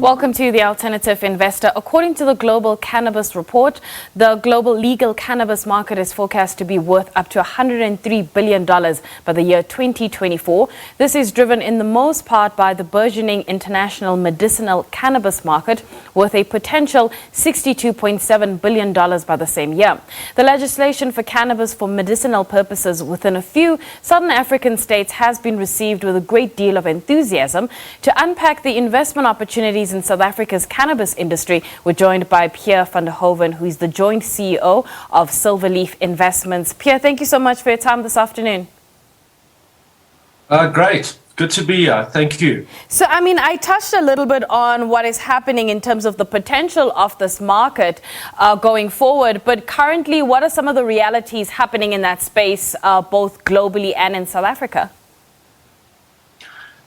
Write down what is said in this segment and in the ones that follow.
Welcome to The Alternative Investor. According to the Global Cannabis Report, the global legal cannabis market is forecast to be worth up to $103 billion by the year 2024. This is driven in the most part by the burgeoning international medicinal cannabis market, worth a potential $62.7 billion by the same year. The legislation for cannabis for medicinal purposes within a few Southern African states has been received with a great deal of enthusiasm. To unpack the investment opportunities in South Africa's cannabis industry, we're joined by Pierre Van Der Hoven, who is the joint CEO of SilverLeaf Investments. Pierre, thank you so much for your time this afternoon. Great. Good to be here. Thank you. So, I touched a little bit on what is happening in terms of the potential of this market going forward, but currently, what are some of the realities happening in that space, both globally and in South Africa?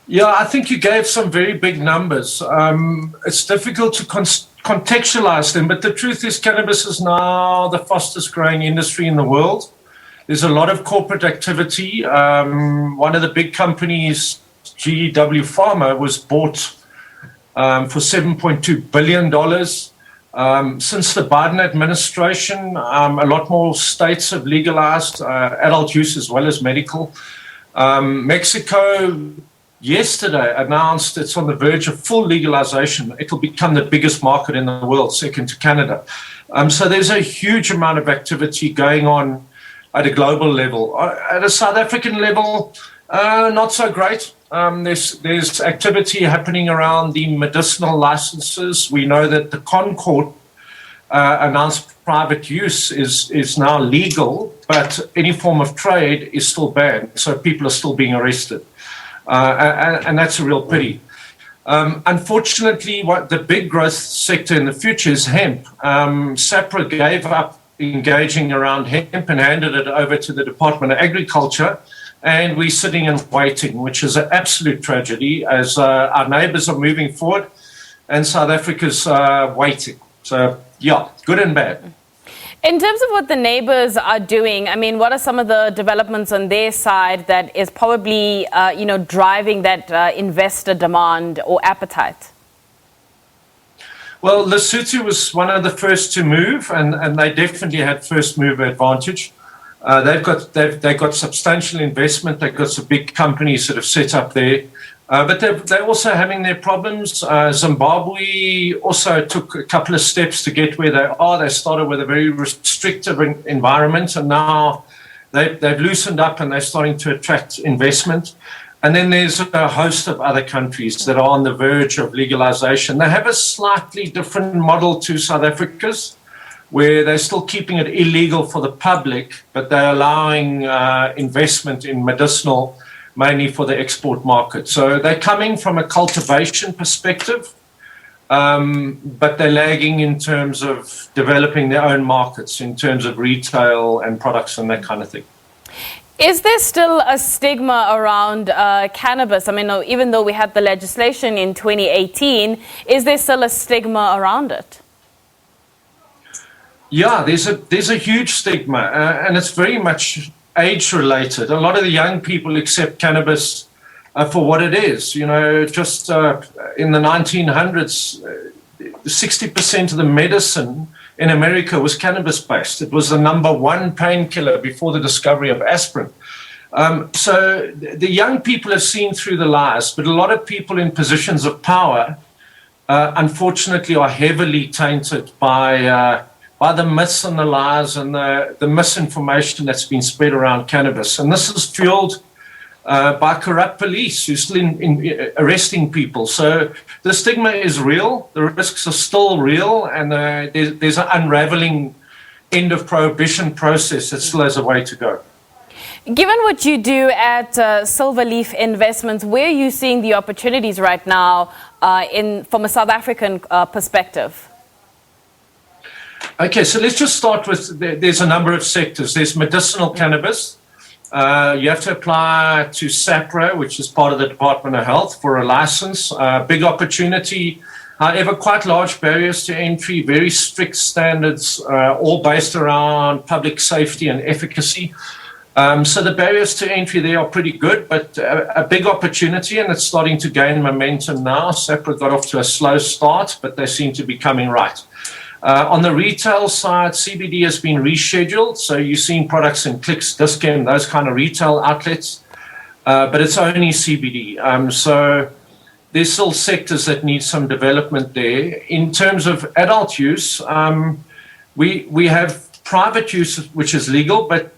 Yeah, I think you gave some very big numbers. It's difficult to contextualize them, but the truth is cannabis is now the fastest growing industry in the world. There's a lot of corporate activity. One of the big companies, year.The Pharma, was bought for $7.2 billion. Since the Biden administration, a lot more states have legalized adult use as well as medical. Mexico yesterday announced it's on the verge of full legalization. It will become the biggest market in the world, second to Canada. So there's a huge amount of activity going on at a global level. At a South African level, not so great. There's activity happening around the medicinal licenses. We know that the Concord announced private use is now legal, but any form of trade is still banned. So people are still being arrested. And that's a real pity. Unfortunately, what the big growth sector in the future is hemp. SAPRA gave up engaging around hemp and handed it over to the Department of Agriculture, and we're sitting and waiting, which is an absolute tragedy as our neighbours are moving forward and South Africa's waiting. So, yeah, good and bad. In terms of what the neighbours are doing, what are some of the developments on their side that is probably, driving that investor demand or appetite? Well, Lesotho was one of the first to move, and they definitely had first mover advantage. They've got substantial investment. They've got some big companies that have set up there. But they're also having their problems. Zimbabwe also took a couple of steps to get where they are. They started with a very restrictive environment, and now they've loosened up and they're starting to attract investment. And then there's a host of other countries that are on the verge of legalization. They have a slightly different model to South Africa's, where they're still keeping it illegal for the public, but they're allowing investment in medicinal, mainly for the export market. So they're coming from a cultivation perspective, but they're lagging in terms of developing their own markets, in terms of retail and products and that kind of thing. Is there still a stigma around cannabis? Even though we had the legislation in 2018, is there still a stigma around it? Yeah, there's a huge stigma, and it's very much age-related. A lot of the young people accept cannabis for what it is. Just in the 1900s, 60% of the medicine in America was cannabis-based. It was the number one painkiller before the discovery of aspirin. So the young people have seen through the lies, but a lot of people in positions of power, unfortunately, are heavily tainted by the myths and the lies and the misinformation that's been spread around cannabis. And this is fueled by corrupt police who's still arresting people. So the stigma is real, the risks are still real, and there's an unraveling end of prohibition process that still has a way to go. Given what you do at SilverLeaf Investments, where are you seeing the opportunities right now from a South African perspective? Okay, so let's just start with, there's a number of sectors. There's medicinal cannabis. You have to apply to SAPRA, which is part of the Department of Health, for a license. Big opportunity, however, quite large barriers to entry, very strict standards, all based around public safety and efficacy. So the barriers to entry there are pretty good, but a big opportunity, and it's starting to gain momentum now. SAPRA got off to a slow start, but they seem to be coming right. On the retail side, CBD has been rescheduled, so you're seeing products in Clicks, Dis-Chem, those kind of retail outlets, but it's only CBD. So there's still sectors that need some development there. In terms of adult use, we have private use, which is legal, but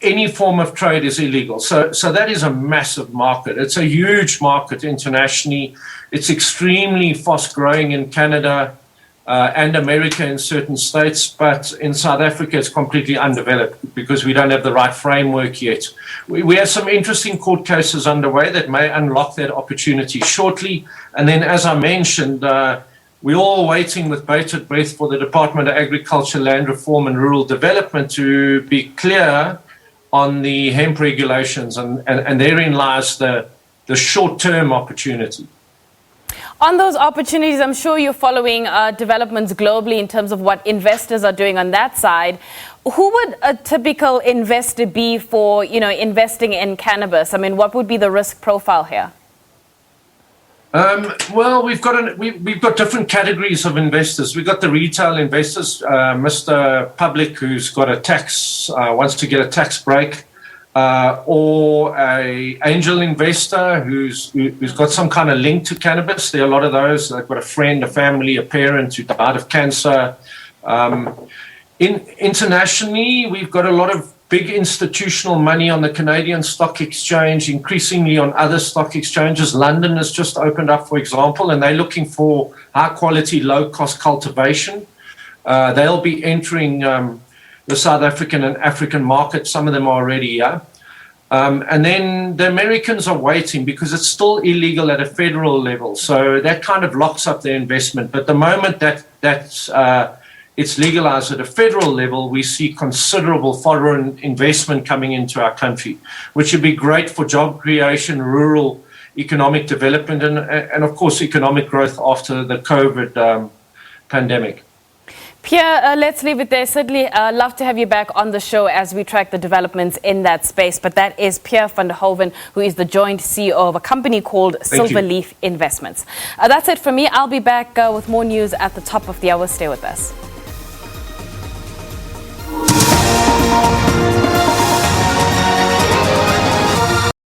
any form of trade is illegal. So that is a massive market. It's a huge market internationally. It's extremely fast growing in Canada and America in certain states, but in South Africa it's completely undeveloped because we don't have the right framework yet. We have some interesting court cases underway that may unlock that opportunity shortly. And then, as I mentioned, we're all waiting with bated breath for the Department of Agriculture, Land Reform and Rural Development to be clear on the hemp regulations, and therein lies the short-term opportunity. On those opportunities, I'm sure you're following developments globally in terms of what investors are doing on that side. Who would a typical investor be for, investing in cannabis? I mean, what would be the risk profile here? Well, we've got different categories of investors. We've got the retail investors, Mr. Public, who's got wants to get a tax break, or a angel investor who's got some kind of link to cannabis. There are a lot of those. They've got a friend, a family, a parent who died of cancer. Internationally, we've got a lot of big institutional money on the Canadian Stock Exchange, increasingly on other stock exchanges. London has just opened up, for example, and they're looking for high-quality, low-cost cultivation. They'll be entering the South African and African market. Some of them are already here. And then the Americans are waiting because it's still illegal at a federal level. So that kind of locks up their investment. But the moment that's it's legalized at a federal level, we see considerable foreign investment coming into our country, which would be great for job creation, rural economic development, and of course, economic growth after the COVID pandemic. Pierre, let's leave it there. Certainly love to have you back on the show as we track the developments in that space. But that is Pierre Van Der Hoven, who is the joint CEO of a company called SilverLeaf Investments. That's it for me. I'll be back with more news at the top of the hour. Stay with us.